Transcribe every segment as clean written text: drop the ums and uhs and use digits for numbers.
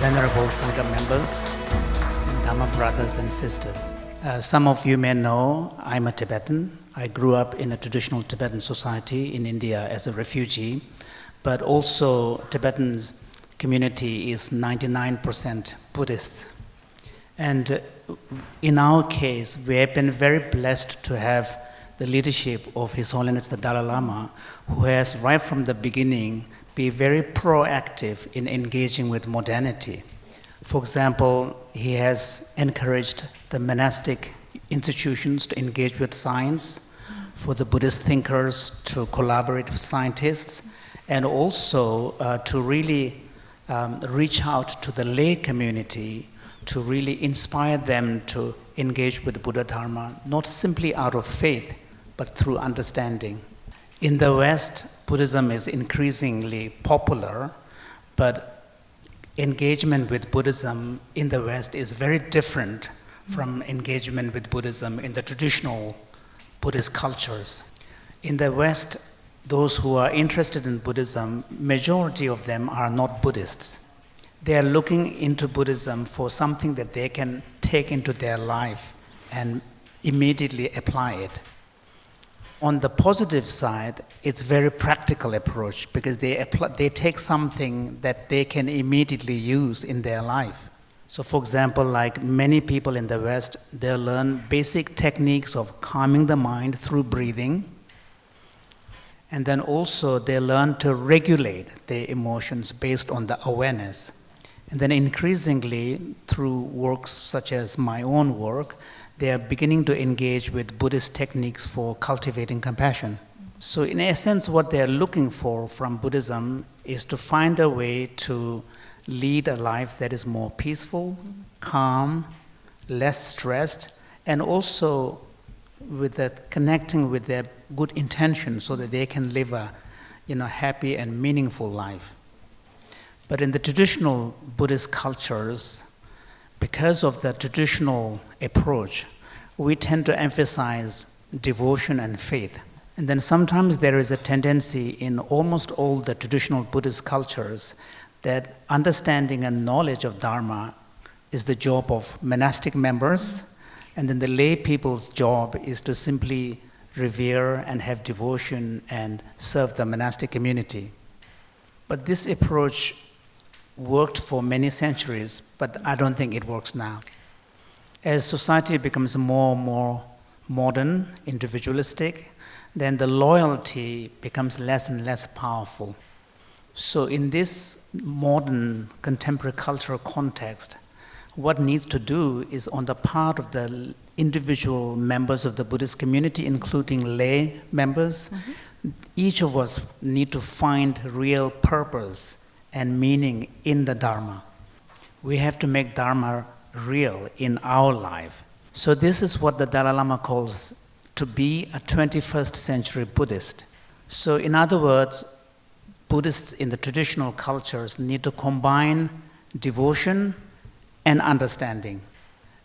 Venerable Sangha members, and Dhamma brothers and sisters. Some of you may know I'm a Tibetan. I grew up in a traditional Tibetan society in India as a refugee, but also Tibetan community is 99% Buddhist. And in our case, we have been very blessed to have the leadership of His Holiness the Dalai Lama, who has right from the beginning been very proactive in engaging with modernity. For example, he has encouraged the monastic institutions to engage with science, for the Buddhist thinkers to collaborate with scientists, and also to really reach out to the lay community to really inspire them to engage with Buddha Dharma, not simply out of faith, but through understanding. In the West, Buddhism is increasingly popular, but engagement with Buddhism in the West is very different from engagement with Buddhism in the traditional Buddhist cultures. In the West, those who are interested in Buddhism, majority of them are not Buddhists. They are looking into Buddhism for something that they can take into their life and immediately apply it. On the positive side, it's a very practical approach because they take something that they can immediately use in their life. So for example, like many people in the West, they learn basic techniques of calming the mind through breathing. And then also they learn to regulate their emotions based on the awareness. And then increasingly, through works such as my own work, they are beginning to engage with Buddhist techniques for cultivating compassion. So in essence, what they are looking for from Buddhism is to find a way to lead a life that is more peaceful, calm, less stressed, and also with that connecting with their good intention so that they can live a happy and meaningful life. But in the traditional Buddhist cultures, because of the traditional approach, we tend to emphasize devotion and faith. And then sometimes there is a tendency in almost all the traditional Buddhist cultures that understanding and knowledge of Dharma is the job of monastic members, and then the lay people's job is to simply revere and have devotion and serve the monastic community. But this approach worked for many centuries, but I don't think it works now. As society becomes more and more modern, individualistic, then the loyalty becomes less and less powerful. So in this modern contemporary cultural context, what needs to do is on the part of the individual members of the Buddhist community, including lay members, each of us need to find real purpose and meaning in the Dharma. We have to make Dharma real in our life. So this is what the Dalai Lama calls to be a 21st century Buddhist. So in other words, Buddhists in the traditional cultures need to combine devotion and understanding.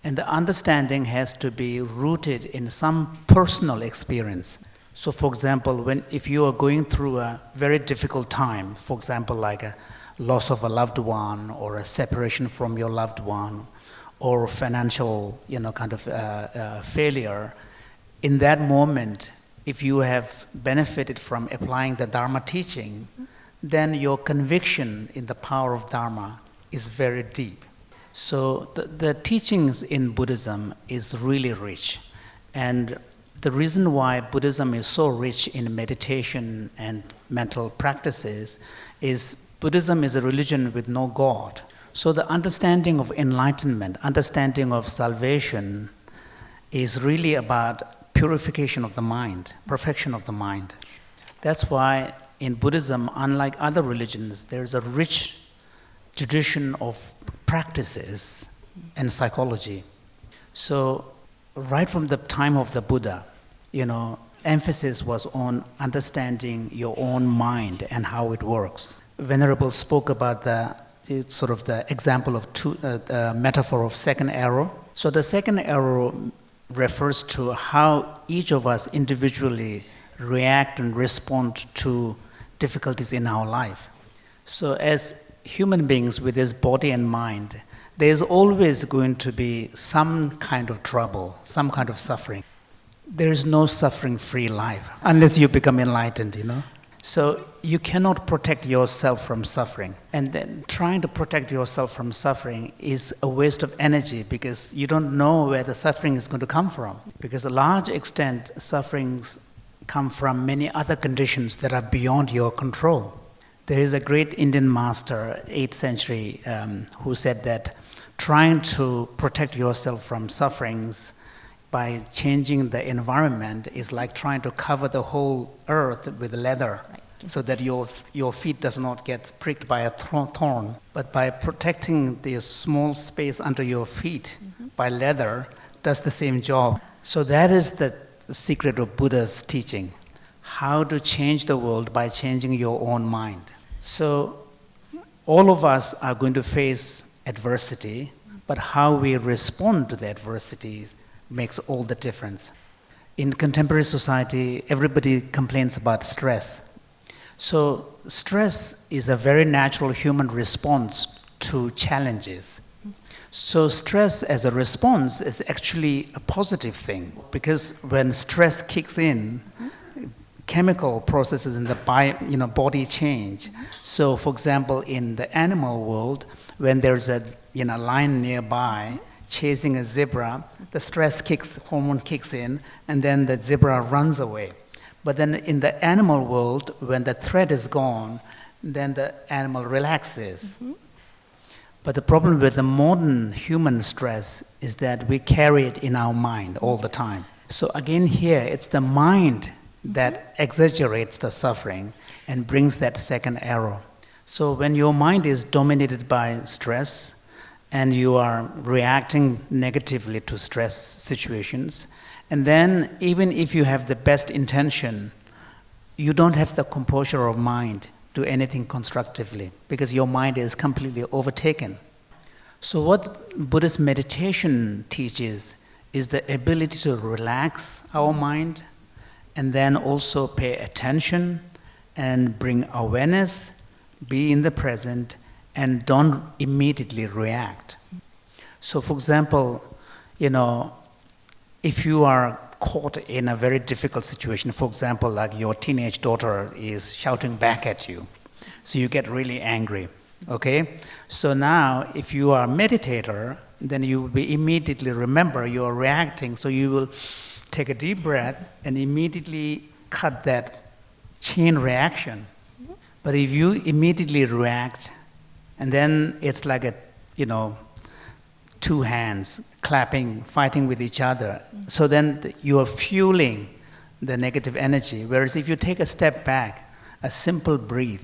And the understanding has to be rooted in some personal experience. So for example, if you are going through a very difficult time, for example, like a loss of a loved one or a separation from your loved one or financial failure, in that moment, if you have benefited from applying the Dharma teaching, then your conviction in the power of Dharma is very deep. So the teachings in Buddhism is really rich. And the reason why Buddhism is so rich in meditation and mental practices is Buddhism is a religion with no God. So the understanding of enlightenment, understanding of salvation is really about purification of the mind, perfection of the mind. That's why in Buddhism, unlike other religions, there's a rich tradition of practices and psychology. So right from the time of the Buddha, emphasis was on understanding your own mind and how it works. Venerable spoke about the example of metaphor of second arrow. So the second arrow refers to how each of us individually react and respond to difficulties in our life. So as human beings with this body and mind, there's always going to be some kind of trouble, some kind of suffering. There is no suffering-free life unless you become enlightened, you know. So you cannot protect yourself from suffering. And then trying to protect yourself from suffering is a waste of energy because you don't know where the suffering is going to come from. Because a large extent, sufferings come from many other conditions that are beyond your control. There is a great Indian master, 8th century, who said that trying to protect yourself from sufferings by changing the environment is like trying to cover the whole earth with leather so that your feet does not get pricked by a thorn. But by protecting the small space under your feet by leather does the same job. So that is the secret of Buddha's teaching, how to change the world by changing your own mind. So all of us are going to face adversity, but how we respond to the adversities makes all the difference. In contemporary society, everybody complains about stress. So stress is a very natural human response to challenges. So stress as a response is actually a positive thing because when stress kicks in, chemical processes in the body change. So for example, in the animal world, when there's a lion nearby chasing a zebra, the stress hormone kicks in, and then the zebra runs away. But then in the animal world, when the threat is gone, then the animal relaxes. But the problem with the modern human stress is that we carry it in our mind all the time. So again here, it's the mind that exaggerates the suffering and brings that second arrow. So when your mind is dominated by stress and you are reacting negatively to stress situations, and then even if you have the best intention, you don't have the composure of mind to do anything constructively because your mind is completely overtaken. So what Buddhist meditation teaches is the ability to relax our mind and then also pay attention and bring awareness, be in the present, and don't immediately react. So for example, if you are caught in a very difficult situation, for example, like your teenage daughter is shouting back at you, so you get really angry, okay? So now, if you are a meditator, then you will immediately remember you are reacting, so you will take a deep breath and immediately cut that chain reaction. But if you immediately react, and then it's like two hands clapping, fighting with each other. So then you are fueling the negative energy. Whereas if you take a step back, a simple breathe,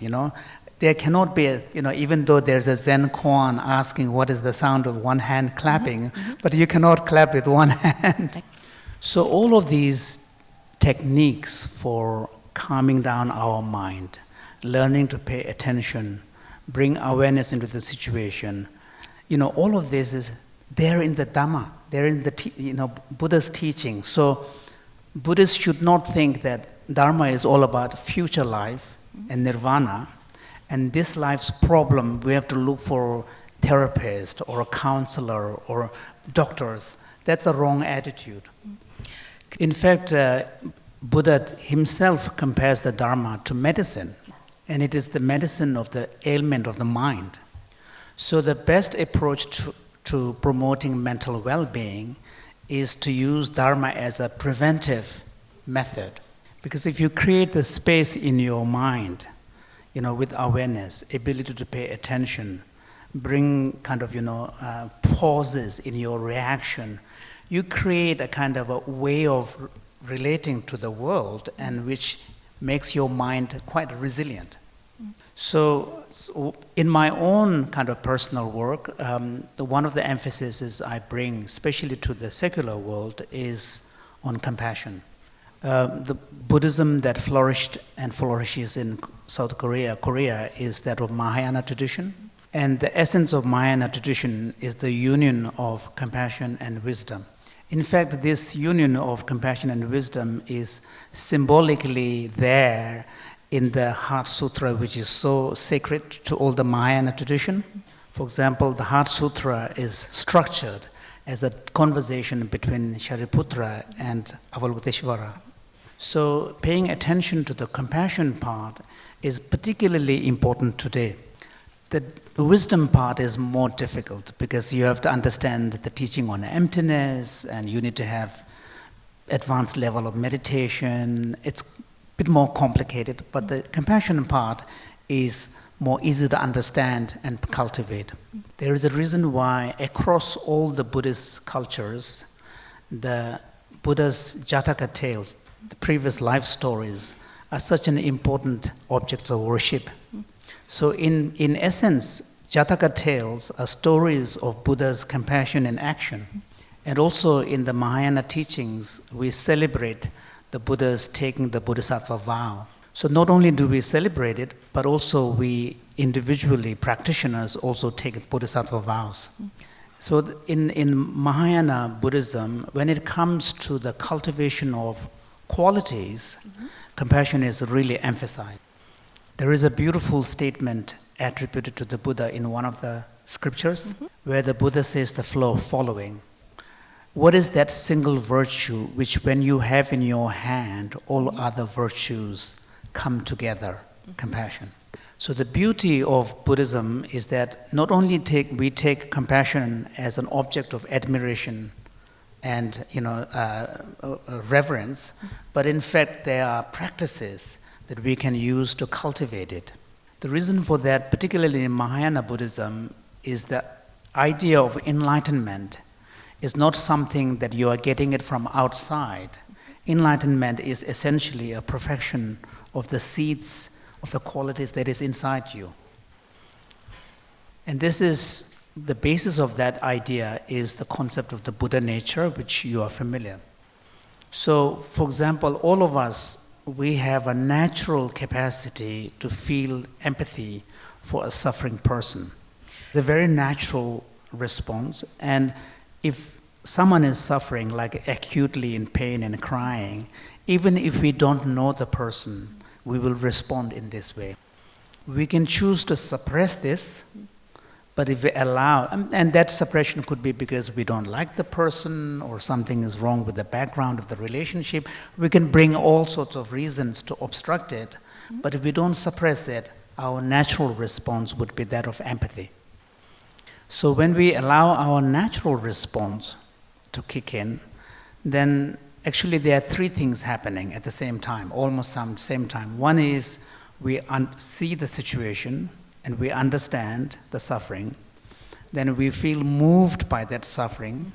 there cannot be even though there's a Zen koan asking what is the sound of one hand clapping, but you cannot clap with one hand. So all of these techniques for calming down our mind, learning to pay attention, bring awareness into the situation, all of this is there in the Dhamma, there in the Buddha's teaching. So Buddhists should not think that Dharma is all about future life and nirvana, and this life's problem we have to look for a therapist or a counselor or doctors. That's the wrong attitude. In fact, Buddha himself compares the Dharma to medicine, and it is the medicine of the ailment of the mind. So the best approach to promoting mental well-being is to use Dharma as a preventive method. Because if you create the space in your mind, with awareness, ability to pay attention, bring kind of, pauses in your reaction, you create a kind of a way of relating to the world and which makes your mind quite resilient. So in my own kind of personal work, one of the emphases I bring, especially to the secular world, is on compassion. The Buddhism that flourished and flourishes in South Korea is that of Mahayana tradition. And the essence of Mahayana tradition is the union of compassion and wisdom. In fact, this union of compassion and wisdom is symbolically there in the Heart Sutra, which is so sacred to all the Mahayana tradition. For example, the Heart Sutra is structured as a conversation between Shariputra and Avalokiteshvara. So paying attention to the compassion part is particularly important today. The wisdom part is more difficult because you have to understand the teaching on emptiness and you need to have advanced level of meditation. It's a bit more complicated, but the compassion part is more easy to understand and cultivate. There is a reason why across all the Buddhist cultures, the Buddha's Jataka tales, the previous life stories, are such an important object of worship. So in essence, Jataka tales are stories of Buddha's compassion in action. And also in the Mahayana teachings, we celebrate the Buddha's taking the Bodhisattva vow. So not only do we celebrate it, but also we individually, practitioners, also take Bodhisattva vows. So in Mahayana Buddhism, when it comes to the cultivation of qualities, compassion is really emphasized. There is a beautiful statement attributed to the Buddha in one of the scriptures, where the Buddha says the following. What is that single virtue which when you have in your hand, all other virtues come together? Compassion. So the beauty of Buddhism is that not only we take compassion as an object of admiration and reverence, but in fact there are practices that we can use to cultivate it. The reason for that, particularly in Mahayana Buddhism, is the idea of enlightenment is not something that you are getting it from outside. Enlightenment is essentially a perfection of the seeds of the qualities that is inside you. And this is the basis of that idea is the concept of the Buddha nature, which you are familiar. So, for example, all of us, we have a natural capacity to feel empathy for a suffering person. The very natural response. And if someone is suffering, like acutely in pain and crying, even if we don't know the person, we will respond in this way. We can choose to suppress this, but if we allow, and that suppression could be because we don't like the person or something is wrong with the background of the relationship. We can bring all sorts of reasons to obstruct it, but if we don't suppress it, our natural response would be that of empathy. So when we allow our natural response to kick in, then actually there are three things happening at the same time, almost same time. One is we see the situation, and we understand the suffering, then we feel moved by that suffering,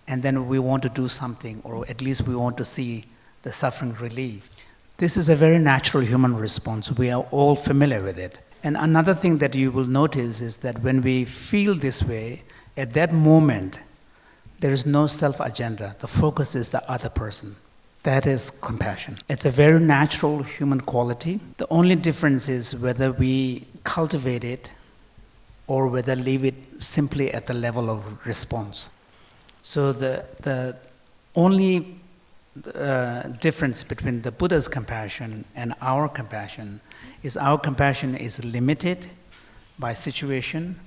and then we want to do something, or at least we want to see the suffering relieved. This is a very natural human response. We are all familiar with it. And another thing that you will notice is that when we feel this way, at that moment, there is no self-agenda. The focus is the other person. That is compassion. It's a very natural human quality. The only difference is whether we cultivate it or whether leave it simply at the level of response. So the only difference between the Buddha's compassion and our compassion is our compassion is limited by situation.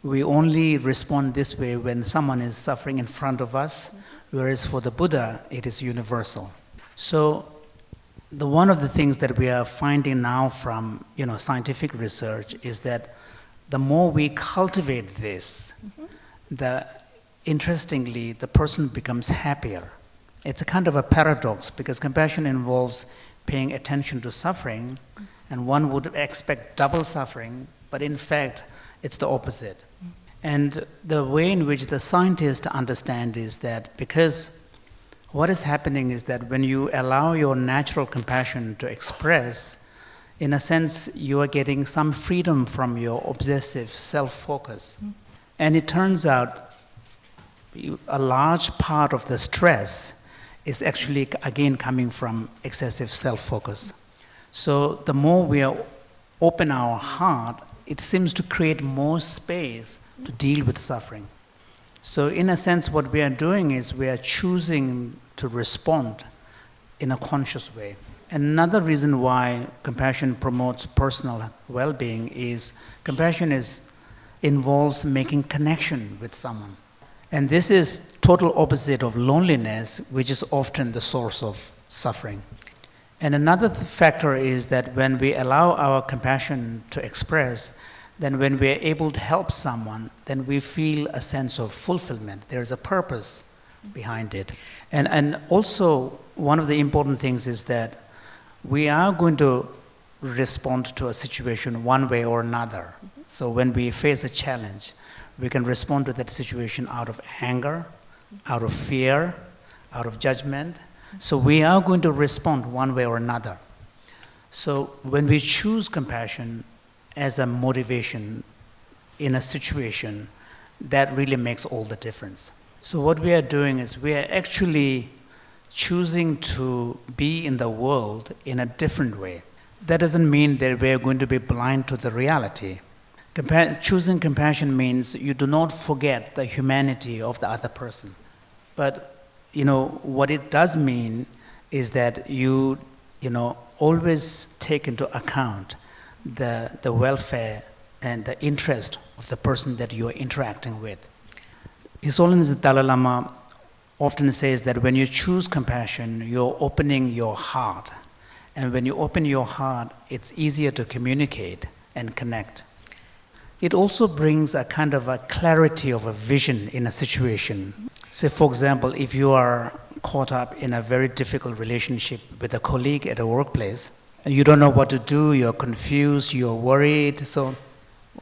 We only respond this way when someone is suffering in front of us, whereas for the Buddha, it is universal. So one of the things that we are finding now from scientific research is that the more we cultivate this, interestingly, the person becomes happier. It's a kind of a paradox because compassion involves paying attention to suffering, and one would expect double suffering, but in fact, it's the opposite. And the way in which the scientists understand is that because what is happening is that when you allow your natural compassion to express, in a sense, you are getting some freedom from your obsessive self-focus. And it turns out a large part of the stress is actually, again, coming from excessive self-focus. So the more we open our heart, it seems to create more space to deal with suffering. So in a sense, what we are doing is we are choosing to respond in a conscious way. Another reason why compassion promotes personal well-being is compassion involves making connection with someone. And this is total opposite of loneliness, which is often the source of suffering. And another factor is that when we allow our compassion to express, then when we are able to help someone, then we feel a sense of fulfillment. There's a purpose behind it. And also, one of the important things is that we are going to respond to a situation one way or another. So when we face a challenge, we can respond to that situation out of anger, out of fear, out of judgment. So we are going to respond one way or another. So when we choose compassion as a motivation in a situation, that really makes all the difference. So what we are doing is we are actually choosing to be in the world in a different way. That doesn't mean that we are going to be blind to the reality. Choosing compassion means you do not forget the humanity of the other person. But what it does mean is that you always take into account the welfare and the interest of the person that you are interacting with. His Holiness the Dalai Lama often says that when you choose compassion, you're opening your heart. And when you open your heart, it's easier to communicate and connect. It also brings a kind of a clarity of a vision in a situation. Say, for example, if you are caught up in a very difficult relationship with a colleague at a workplace, and you don't know what to do, you're confused, you're worried, so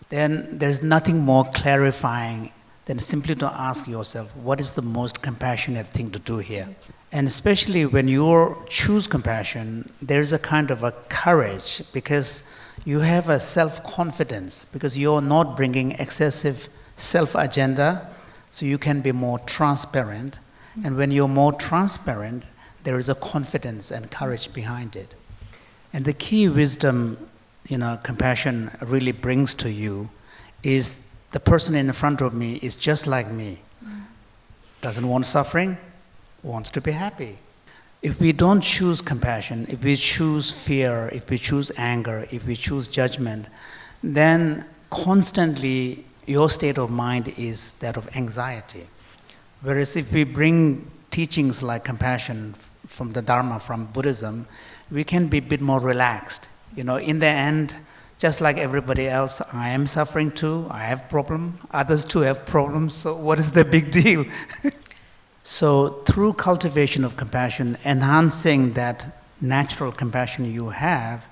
then there's nothing more clarifying than simply to ask yourself, what is the most compassionate thing to do here? And especially when you choose compassion, there's a kind of a courage because you have a self-confidence because you're not bringing excessive self-agenda, so you can be more transparent. And when you're more transparent, there is a confidence and courage behind it. And the key wisdom, compassion really brings to you is the person in front of me is just like me. Doesn't want suffering, wants to be happy. If we don't choose compassion, if we choose fear, if we choose anger, if we choose judgment, then constantly your state of mind is that of anxiety. Whereas if we bring teachings like compassion from the Dharma, from Buddhism, we can be a bit more relaxed. In the end, just like everybody else, I am suffering too, I have problems, others too have problems, so what is the big deal? So through cultivation of compassion, enhancing that natural compassion you have,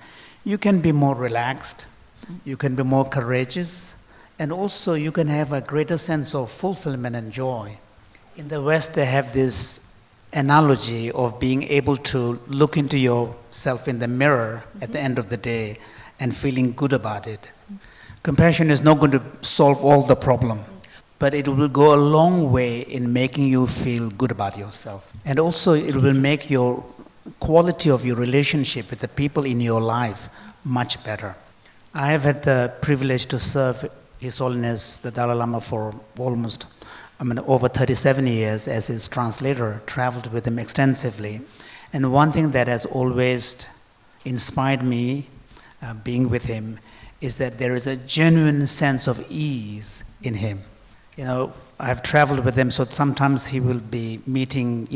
you can be more relaxed, you can be more courageous, and also you can have a greater sense of fulfillment and joy. In the West, they have this analogy of being able to look into yourself in the mirror at the end of the day and feeling good about it. Compassion is not going to solve all the problem, but it will go a long way in making you feel good about yourself. And also it will make your quality of your relationship with the people in your life much better. I have had the privilege to serve His Holiness the Dalai Lama for almost over 37 years as his translator, traveled with him extensively. And one thing that has always inspired me being with him is that there is a genuine sense of ease in him. I've traveled with him, so sometimes he will be meeting,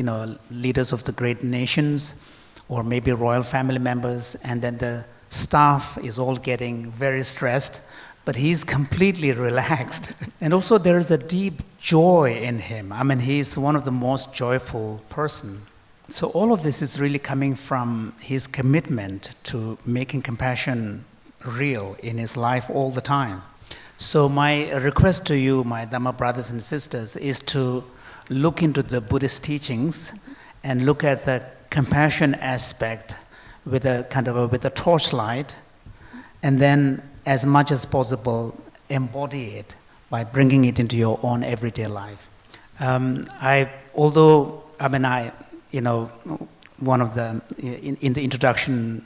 leaders of the great nations or maybe royal family members, and then the staff is all getting very stressed, but he's completely relaxed. And also there is a deep joy in him. He's one of the most joyful person. So all of this is really coming from his commitment to making compassion real in his life all the time. So my request to you, my Dhamma brothers and sisters, is to look into the Buddhist teachings and look at the compassion aspect with a torchlight, and then as much as possible embody it by bringing it into your own everyday life. One of the, in the introduction,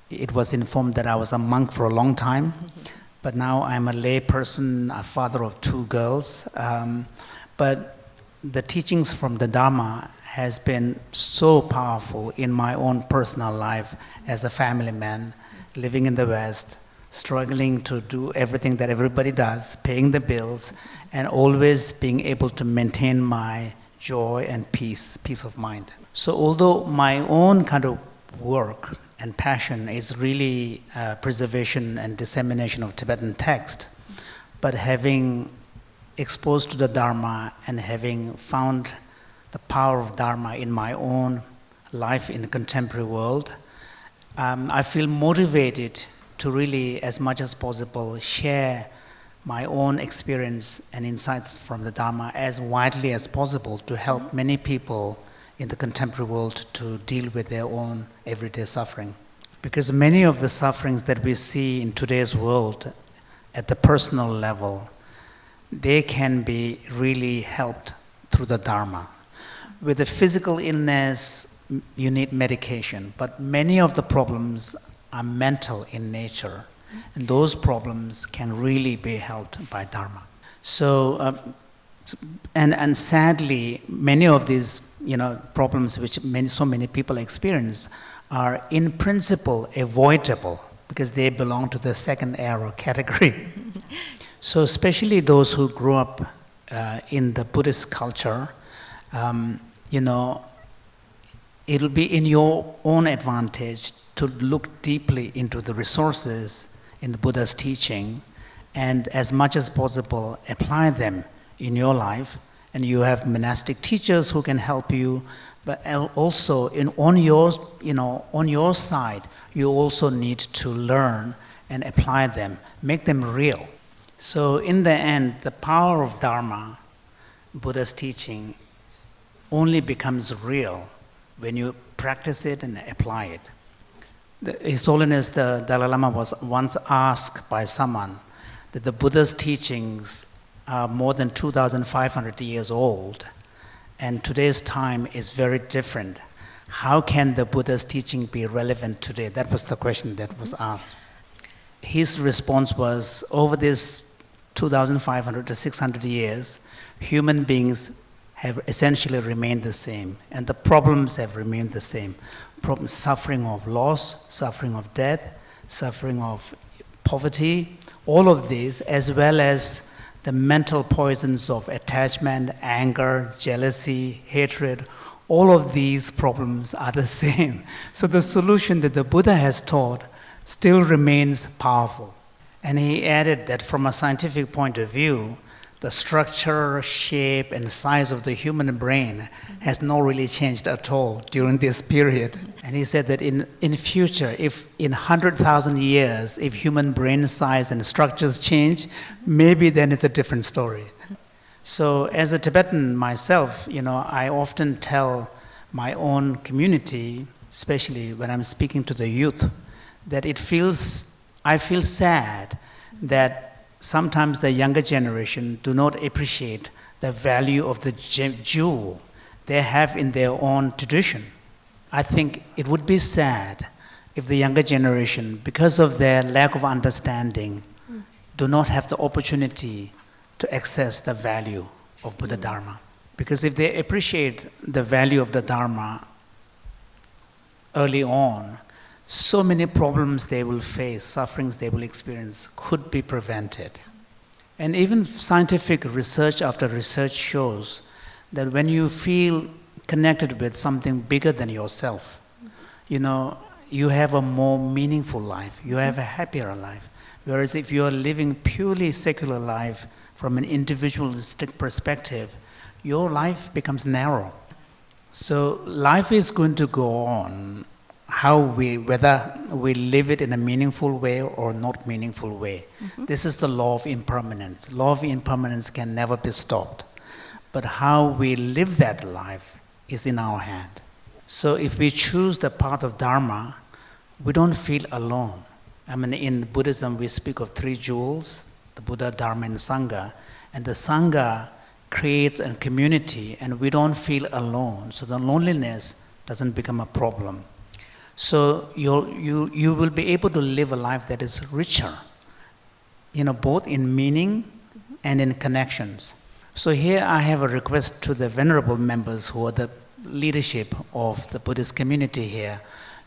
it was informed that I was a monk for a long time, but now I'm a lay person, a father of 2 girls. But the teachings from the Dharma has been so powerful in my own personal life as a family man, living in the West, struggling to do everything that everybody does, paying the bills, and always being able to maintain my joy and peace of mind. So although my own kind of work and passion is really preservation and dissemination of Tibetan text, but having exposed to the Dharma and having found the power of Dharma in my own life in the contemporary world, I feel motivated to really, as much as possible, share my own experience and insights from the Dharma as widely as possible to help many people in the contemporary world to deal with their own everyday suffering. Because many of the sufferings that we see in today's world at the personal level, they can be really helped through the Dharma. With a physical illness, you need medication, but many of the problems are mental in nature, and those problems can really be helped by Dharma. So, and sadly, many of these problems which so many people experience are in principle avoidable because they belong to the second arrow category. So especially those who grew up in the Buddhist culture, it'll be in your own advantage to look deeply into the resources in the Buddha's teaching and as much as possible apply them in your life. And you have monastic teachers who can help you, but also on your side, you also need to learn and apply them, make them real. So in the end, the power of Dharma, Buddha's teaching, only becomes real when you practice it and apply it. His Holiness the Dalai Lama was once asked by someone that the Buddha's teachings are more than 2,500 years old, and today's time is very different. How can the Buddha's teaching be relevant today? That was the question that was asked. His response was, over this 2,500 to 600 years, human beings have essentially remained the same, and the problems have remained the same. Suffering of loss, suffering of death, suffering of poverty, all of these, as well as the mental poisons of attachment, anger, jealousy, hatred, all of these problems are the same. So the solution that the Buddha has taught still remains powerful. And he added that from a scientific point of view, the structure, shape, and size of the human brain has not really changed at all during this period. And he said that in future, if in 100,000 years, if human brain size and structures change, maybe then it's a different story. So as a Tibetan myself, I often tell my own community, especially when I'm speaking to the youth, that I feel sad that sometimes the younger generation do not appreciate the value of the jewel they have in their own tradition. I think it would be sad if the younger generation, because of their lack of understanding, do not have the opportunity to access the value of Buddha Dharma. Because if they appreciate the value of the Dharma early on, so many problems they will face, sufferings they will experience, could be prevented. And even scientific research after research shows that when you feel connected with something bigger than yourself, you have a more meaningful life, you have a happier life. Whereas if you are living purely secular life from an individualistic perspective, your life becomes narrow. So life is going to go on, whether we live it in a meaningful way or not meaningful way. Mm-hmm. This is the law of impermanence. Law of impermanence can never be stopped. But how we live that life is in our hand. So if we choose the path of Dharma, we don't feel alone. In Buddhism, we speak of three jewels, the Buddha, Dharma, and Sangha. And the Sangha creates a community, and we don't feel alone. So the loneliness doesn't become a problem. So you will be able to live a life that is richer, both in meaning and in connections. So here I have a request to the venerable members who are the leadership of the Buddhist community here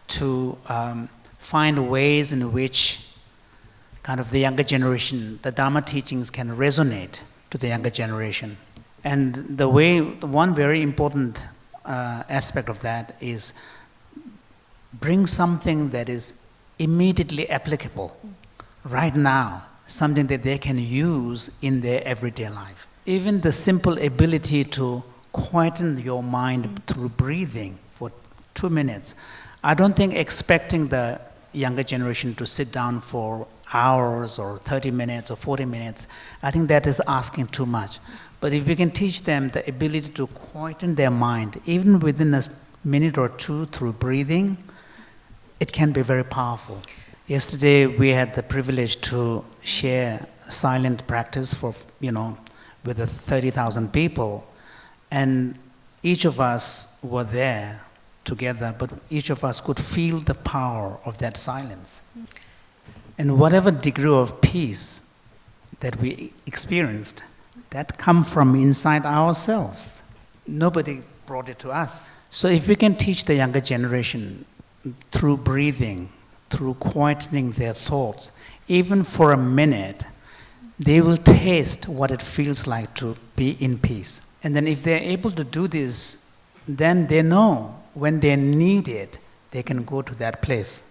to find ways in which kind of the younger generation, the Dharma teachings can resonate to the younger generation. And one very important aspect of that is bring something that is immediately applicable right now, something that they can use in their everyday life. Even the simple ability to quieten your mind through breathing for 2 minutes. I don't think expecting the younger generation to sit down for hours or 30 minutes or 40 minutes, I think that is asking too much. But if we can teach them the ability to quieten their mind, even within a minute or two through breathing, it can be very powerful. Yesterday we had the privilege to share silent practice for, with the 30,000 people, and each of us were there together, but each of us could feel the power of that silence. And whatever degree of peace that we experienced, that come from inside ourselves. Nobody brought it to us. So if we can teach the younger generation through breathing, through quietening their thoughts, even for a minute, they will taste what it feels like to be in peace. And then if they're able to do this, then they know when they need it, they can go to that place.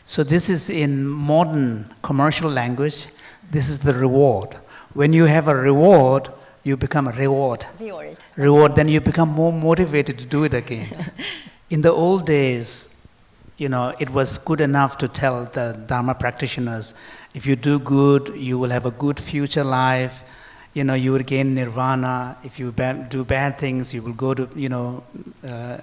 So this is in modern commercial language, this is the reward. When you have a reward, you become a reward. Reward, then you become more motivated to do it again. In the old days, it was good enough to tell the Dharma practitioners, if you do good, you will have a good future life. You will gain nirvana. If you do bad things, you will go to,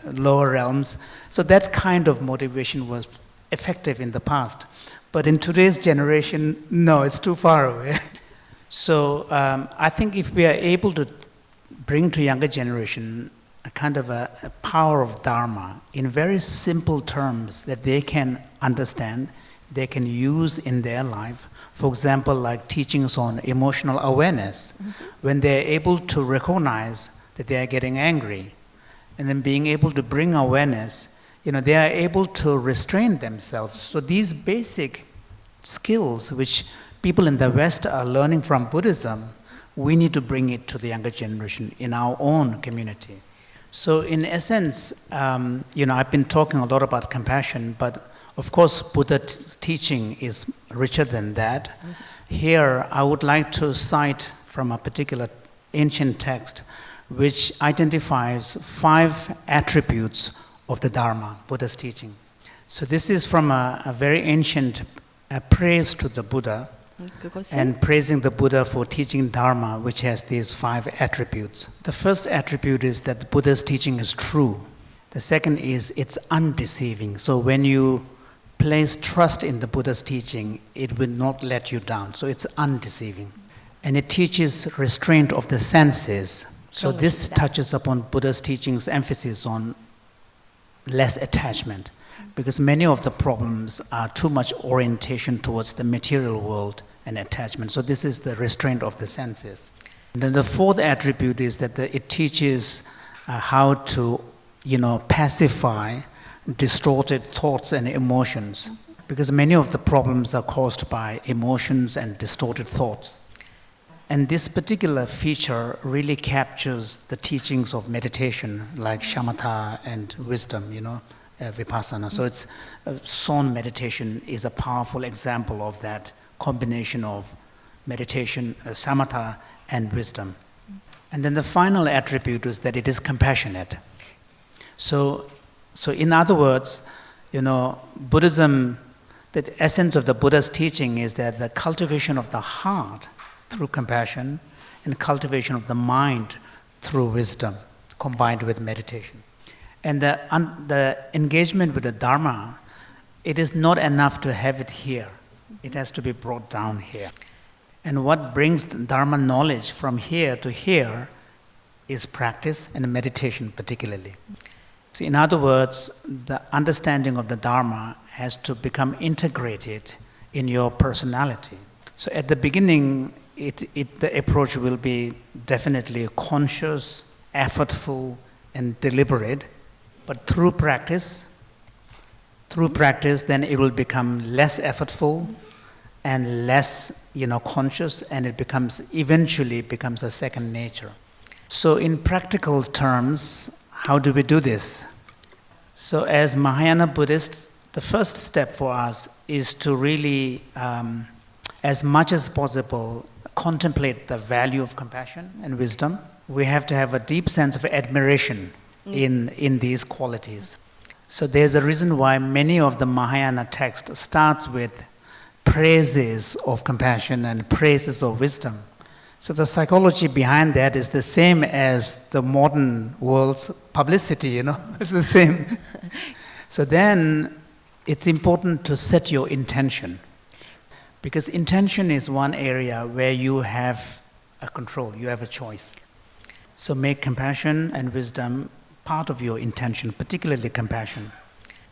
lower realms. So that kind of motivation was effective in the past. But in today's generation, no, it's too far away. So I think if we are able to bring to younger generation a kind of a power of Dharma in very simple terms that they can understand, they can use in their life. For example, like teachings on emotional awareness, when they're able to recognize that they are getting angry, and then being able to bring awareness, they are able to restrain themselves. So these basic skills which people in the West are learning from Buddhism, we need to bring it to the younger generation in our own community. So in essence, I've been talking a lot about compassion, but of course Buddha's teaching is richer than that. Here I would like to cite from a particular ancient text which identifies 5 attributes of the Dharma, Buddha's teaching. So this is from a very ancient praise to the Buddha, and praising the Buddha for teaching Dharma, which has these 5 attributes. The first attribute is that Buddha's teaching is true. The second is it's undeceiving. So when you place trust in the Buddha's teaching, it will not let you down. So it's undeceiving. And it teaches restraint of the senses. So this touches upon Buddha's teaching's emphasis on less attachment, because many of the problems are too much orientation towards the material world and attachment. So this is the restraint of the senses. And then the fourth attribute is that it teaches how to, pacify distorted thoughts and emotions, because many of the problems are caused by emotions and distorted thoughts. And this particular feature really captures the teachings of meditation, like shamatha and wisdom, vipassana. So it's Son meditation is a powerful example of that combination of meditation, samatha, and wisdom. And then the final attribute is that it is compassionate. So in other words, Buddhism, the essence of the Buddha's teaching is that the cultivation of the heart through compassion and cultivation of the mind through wisdom combined with meditation. And the engagement with the Dharma, it is not enough to have it here. It has to be brought down here. And what brings the Dharma knowledge from here to here is practice and meditation particularly. So in other words, the understanding of the Dharma has to become integrated in your personality. So at the beginning, the approach will be definitely conscious, effortful, and deliberate. But through practice, then it will become less effortful and less, conscious, and it eventually becomes a second nature. So in practical terms, how do we do this? So as Mahayana Buddhists, the first step for us is to really, as much as possible, contemplate the value of compassion and wisdom. We have to have a deep sense of admiration in these qualities. So there's a reason why many of the Mahayana texts starts with praises of compassion and praises of wisdom. So the psychology behind that is the same as the modern world's publicity, it's the same. So then it's important to set your intention, because intention is one area where you have a control, you have a choice. So make compassion and wisdom part of your intention, particularly compassion.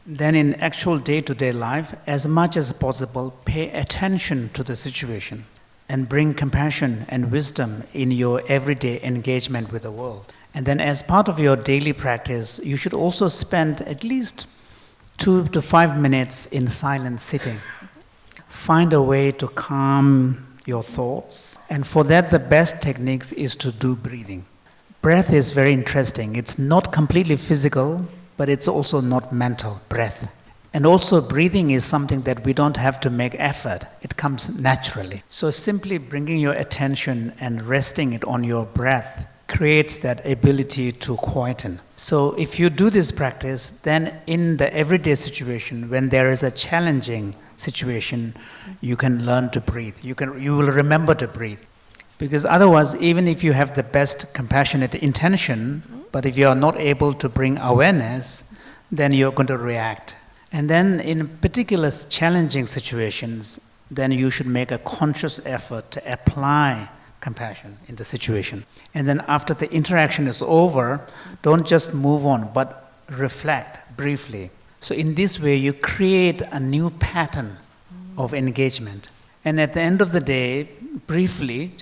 Then in actual day-to-day life, as much as possible, pay attention to the situation and bring compassion and wisdom in your everyday engagement with the world. And then as part of your daily practice, you should also spend at least 2 to 5 minutes in silent sitting. Find a way to calm your thoughts. And for that, the best techniques is to do breathing. Breath is very interesting. It's not completely physical, but it's also not mental, breath. And also breathing is something that we don't have to make effort. It comes naturally. So simply bringing your attention and resting it on your breath creates that ability to quieten. So if you do this practice, then in the everyday situation, when there is a challenging situation, you can learn to breathe. You will remember to breathe. Because otherwise, even if you have the best compassionate intention, but if you are not able to bring awareness, then you're going to react. And then in particular challenging situations, then you should make a conscious effort to apply compassion in the situation. And then after the interaction is over, don't just move on, but reflect briefly. So in this way, you create a new pattern of engagement. And at the end of the day, briefly,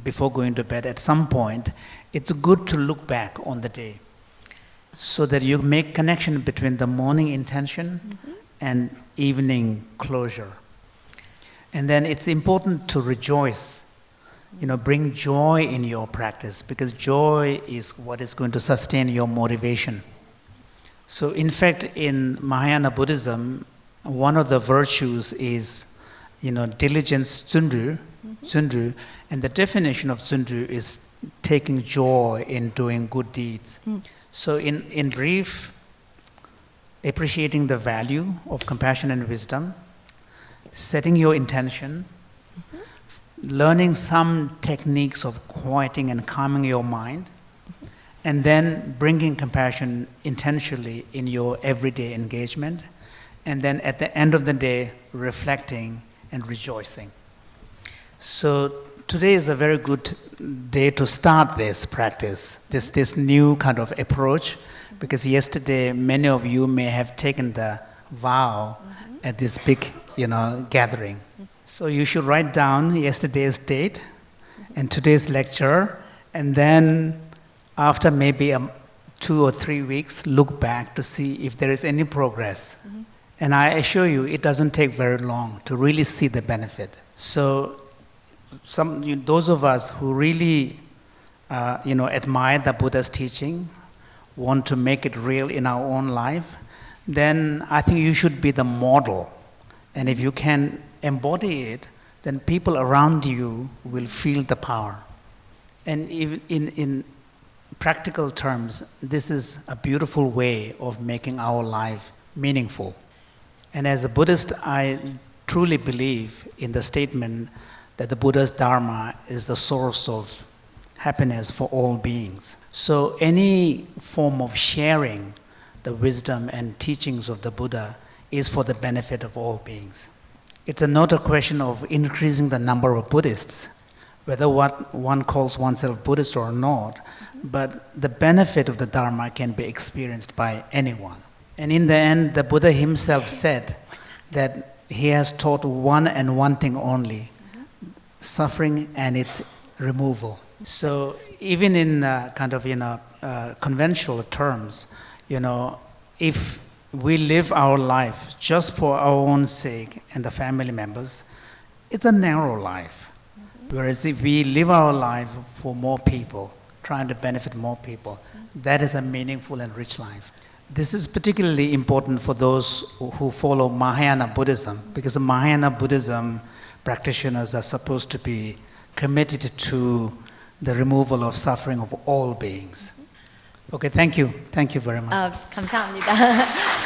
before going to bed, at some point, it's good to look back on the day so that you make connection between the morning intention and evening closure. And then it's important to rejoice, bring joy in your practice, because joy is what is going to sustain your motivation. So in fact, in Mahayana Buddhism, one of the virtues is diligence, tsundru, and the definition of tsundru is taking joy in doing good deeds. So in brief, appreciating the value of compassion and wisdom, setting your intention, learning some techniques of quieting and calming your mind, and then bringing compassion intentionally in your everyday engagement, and then at the end of the day, reflecting and rejoicing. So today is a very good day to start this practice, this new kind of approach, because yesterday many of you may have taken the vow at this big, gathering. So you should write down yesterday's date and today's lecture, and then after maybe 2 or 3 weeks, look back to see if there is any progress. And I assure you, it doesn't take very long to really see the benefit. So those of us who really admire the Buddha's teaching, want to make it real in our own life, then I think you should be the model. And if you can embody it, then people around you will feel the power. And even in practical terms, this is a beautiful way of making our life meaningful. And as a Buddhist, I truly believe in the statement that the Buddha's Dharma is the source of happiness for all beings. So any form of sharing the wisdom and teachings of the Buddha is for the benefit of all beings. It's not a question of increasing the number of Buddhists, whether what one calls oneself Buddhist or not, but the benefit of the Dharma can be experienced by anyone. And in the end, the Buddha himself said that he has taught one and one thing only, suffering and its removal. So even in conventional terms, if we live our life just for our own sake and the family members, it's a narrow life. Whereas if we live our life for more people, trying to benefit more people, that is a meaningful and rich life. This is particularly important for those who follow Mahayana Buddhism, because the Mahayana Buddhism practitioners are supposed to be committed to the removal of suffering of all beings. Okay, thank you. Thank you very much. 감사합니다.